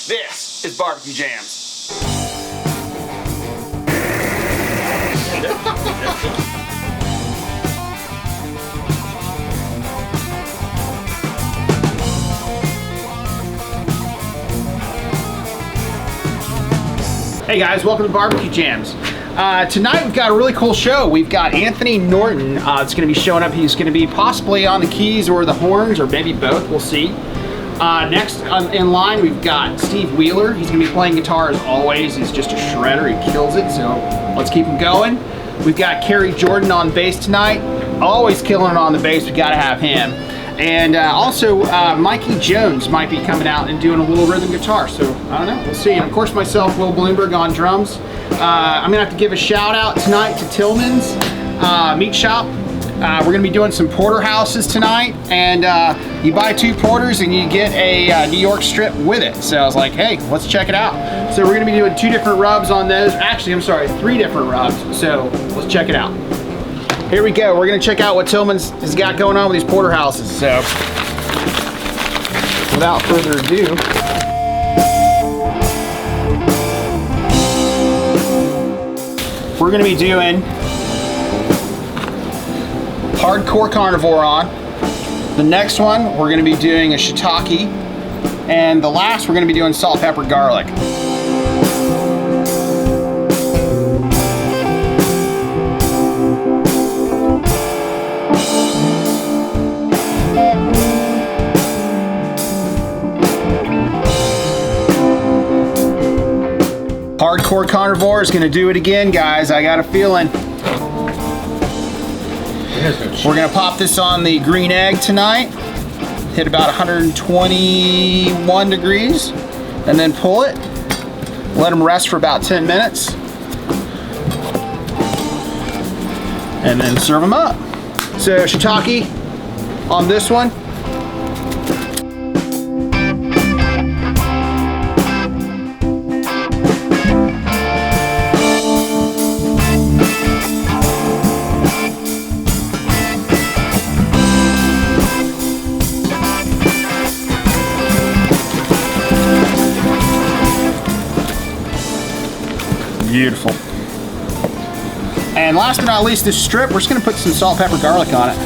This is Barbecue Jams. Hey guys, welcome to Barbecue Jams. Tonight we've got a really cool show. We've got Anthony Norton that's going to be showing up. He's going to be possibly on the keys or the horns or maybe both, we'll see. Next in line we've got Steve Wheeler. He's going to be playing guitar as always. He's just a shredder, he kills it, so let's keep him going. We've got Cary Jordan on bass tonight. Always killing it on the bass, we got to have him. And also Mikey Jones might be coming out and doing a little rhythm guitar, so I don't know, we'll see. And of course myself, Will Blumberg on drums. I'm gonna have to give a shout out tonight to Tillman's Meat Shop. We're gonna be doing some porterhouses tonight, and you buy 2 porters and you get a New York strip with it. So I was like, hey, let's check it out. So we're gonna be doing 2 different rubs on those. Actually, I'm sorry, 3 different rubs. So let's check it out. Here we go. We're gonna check out what Tillman's has got going on with these porterhouses. So without further ado, we're gonna be doing hardcore carnivore on. The next one, we're gonna be doing a shiitake. And the last, we're gonna be doing salt, pepper, garlic. Hardcore carnivore is gonna do it again, guys. I got a feeling. We're gonna pop this on the green egg tonight. Hit about 121 degrees, and then pull it. Let them rest for about 10 minutes, and then serve them up. So shiitake on this one. Beautiful. And last but not least, this strip, we're just gonna put some salt, pepper, garlic on it.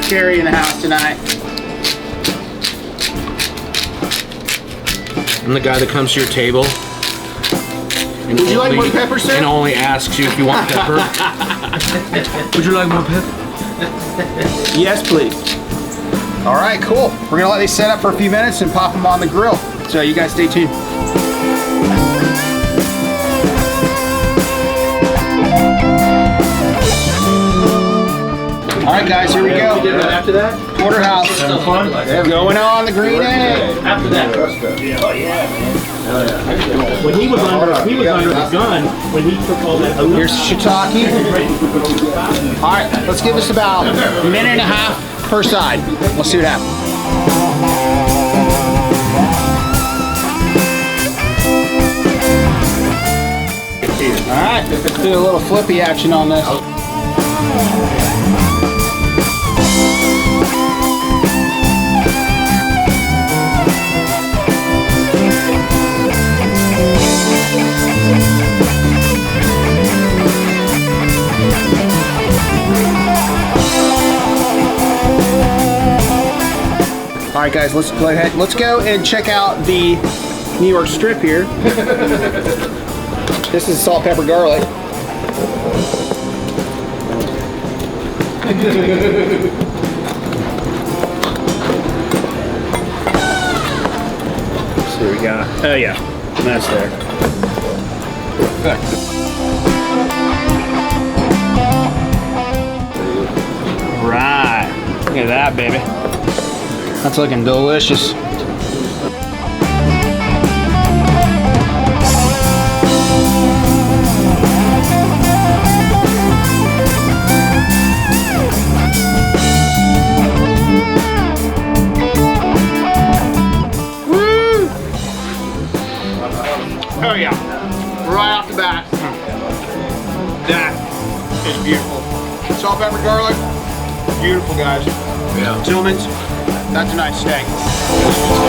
Cary in the house tonight. I'm the guy that comes to your table. Would you like more pepper, sir? And only asks you if you want pepper. Would you like more pepper? Yes, please. All right, cool. We're gonna let these set up for a few minutes and pop them on the grill. So you guys stay tuned. All right, guys, here we go. After that? Porterhouse. Going on the green egg. After that. Oh yeah, man. When he was under the gun, when he took all that. Here's shiitake. All right, let's give this about a minute and a half per side. We'll see what happens. All right, let's do a little flippy action on this. All right, guys, let's go ahead. Let's go and check out the New York strip here. This is salt, pepper, garlic. So we got, oh yeah, that's there. Perfect. Right, look at that, baby. That's looking delicious. Salt, pepper, garlic. Beautiful, guys. Yeah. Tillman's. That's a nice steak.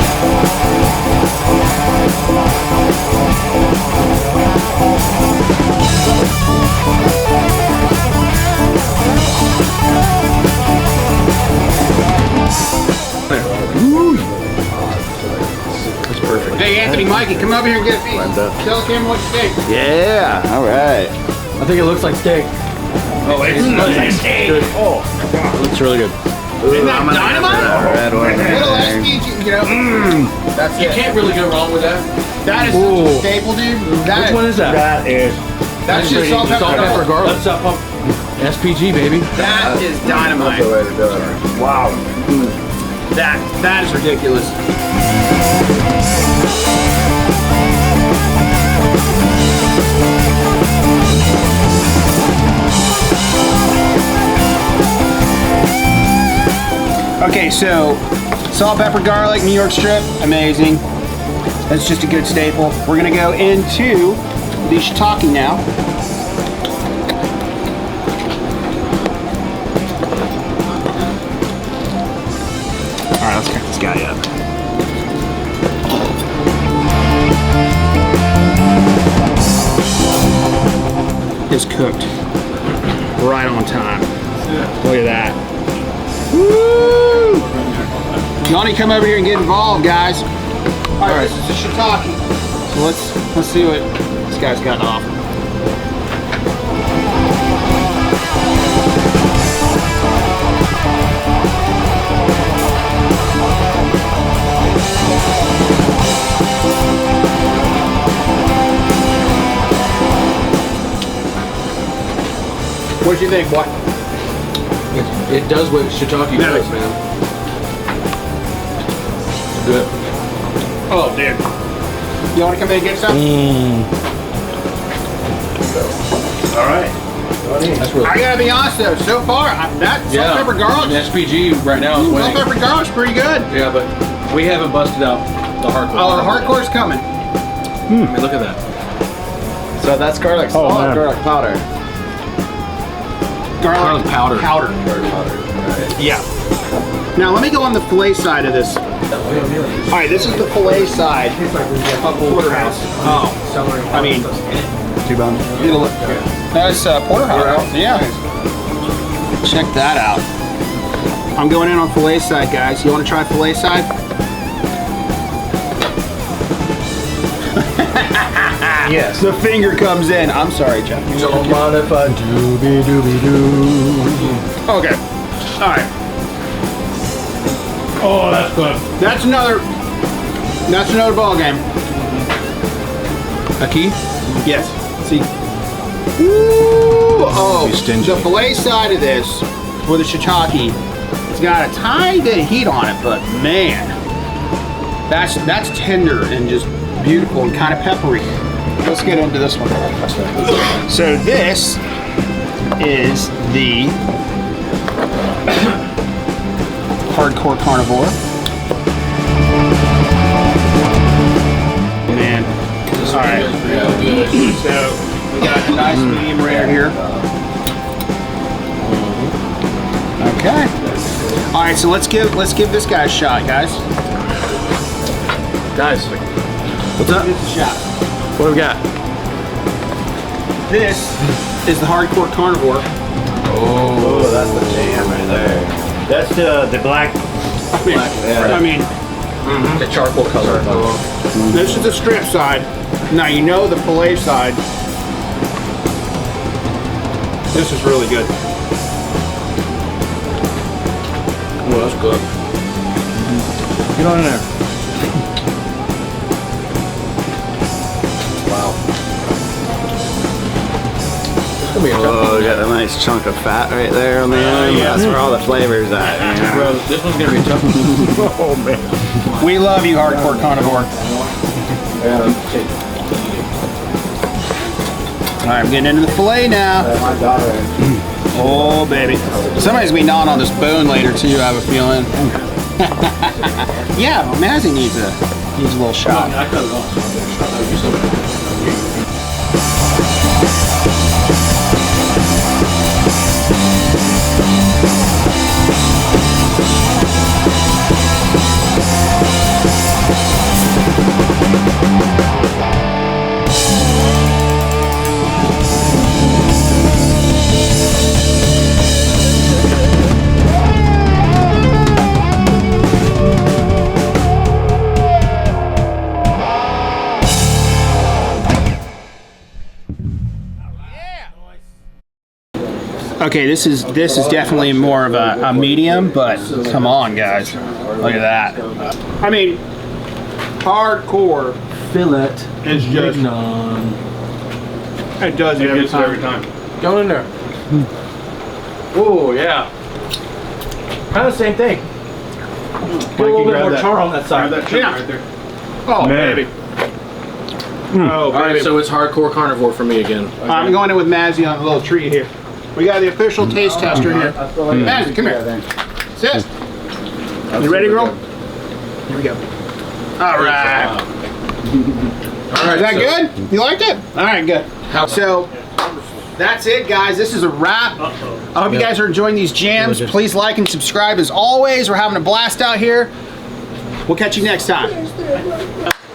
That's perfect. Hey, Anthony, Mikey, come over here and get a piece. Tell the camera what you think. Yeah, all right. I think it looks like steak. Oh, it looks like steak. Oh, It's really good. Isn't that dynamite? Red one. Little SPG, you know. That's You it. can't really go wrong with that. That is such a staple, dude. Which one is that? that is. That's just salt, pepper, garlic. garlic. That's SPG, baby. That is dynamite. That's the way to do it. Wow. That is ridiculous. Okay, so salt, pepper, garlic, New York strip, amazing. That's just a good staple. We're gonna go into the shiitake now. All right, let's crack this guy up. It's cooked right on time. Look at that. Woo! Y'all need to come over here and get involved, guys. All right, this is the shiitake. So let's see what this guy's got to offer. What do you think, boy? It does what shiitake does, man. It's good. Oh, dude. You want to come in and get some? All right. That's really I gotta be honest though, so far, that salt, pepper, garlic, SPG right now is salt, winning. pepper, garlic's pretty good. Yeah, but we haven't busted out the hardcore. Oh, the hardcore's coming. I mean, look at that. So that's garlic salt, man. garlic powder. Garlic powder. Powder. Garlic powder. Right. Yeah. Now let me go on the fillet side of this. All right, this is the fillet side of Porterhouse. Oh, I mean, T-bone. that's Porterhouse. Yeah. Check that out. I'm going in on fillet side, guys. You want to try fillet side? Yes. The finger comes in. I'm sorry, Jeff. Don't mind if I do. Okay. All right. Oh, that's good. That's another ball game. A key? Yes. See. Ooh, oh, Be stingy. the fillet side of this with the shiitake, it's got a tiny bit of heat on it, but man, that's tender and just beautiful and kind of peppery. Let's get into this one. So this is the hardcore carnivore. Man. All right. So we got a nice medium rare here. Okay. All right. So let's give this guy a shot, guys. Guys, What's up? Give this a shot. what do we got? This is the hardcore carnivore. Oh, that's the jam right there. That's the black. I mean, The charcoal color. this is the strip side. Now you know the fillet side. This is really good. Well, that's good. Get on in there. Wow. It's gonna be a tough Oh, one. we got a nice chunk of fat right there on the end. yeah. That's where all the flavors at. You know? Bro, this one's gonna be a tough one. Oh man. We love you, hardcore carnivore. All right, I'm getting into the fillet now. My daughter. Oh, baby. Somebody's gonna be gnawing on this bone later too, I have a feeling. Yeah, Mazzy needs a little shot. I cut it off. Okay, this is definitely more of a medium, but come on, guys, look at that. I mean, hardcore Fillet is just. mignon. It does it every time. Go in there. Oh, yeah. Kind of the same thing. Get a little bit more char on that side. Yeah. Right there. Oh, baby. Oh, All right, baby. so it's hardcore carnivore for me again. I'm going in with Mazzy on a little treat here. We got the official taste tester here. Mazzy, come here. Sit. You ready, girl? Here we go. All right. All right. Is that good? You liked it? All right, good. So that's it, guys. This is a wrap. I hope you guys are enjoying these jams. Please like and subscribe as always. We're having a blast out here. We'll catch you next time.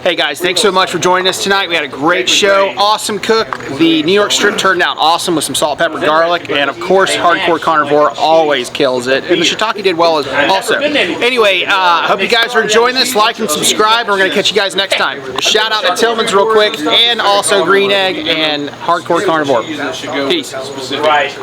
Hey guys, thanks so much for joining us tonight. We had a great show, awesome cook. The New York strip turned out awesome with some salt, pepper, garlic, and of course, hardcore carnivore always kills it. And the shiitake did well as also. Anyway, hope you guys are enjoying this. Like and subscribe, and we're gonna catch you guys next time. Shout out to Tillman's real quick, and also Green Egg and Hardcore Carnivore. Peace. Right.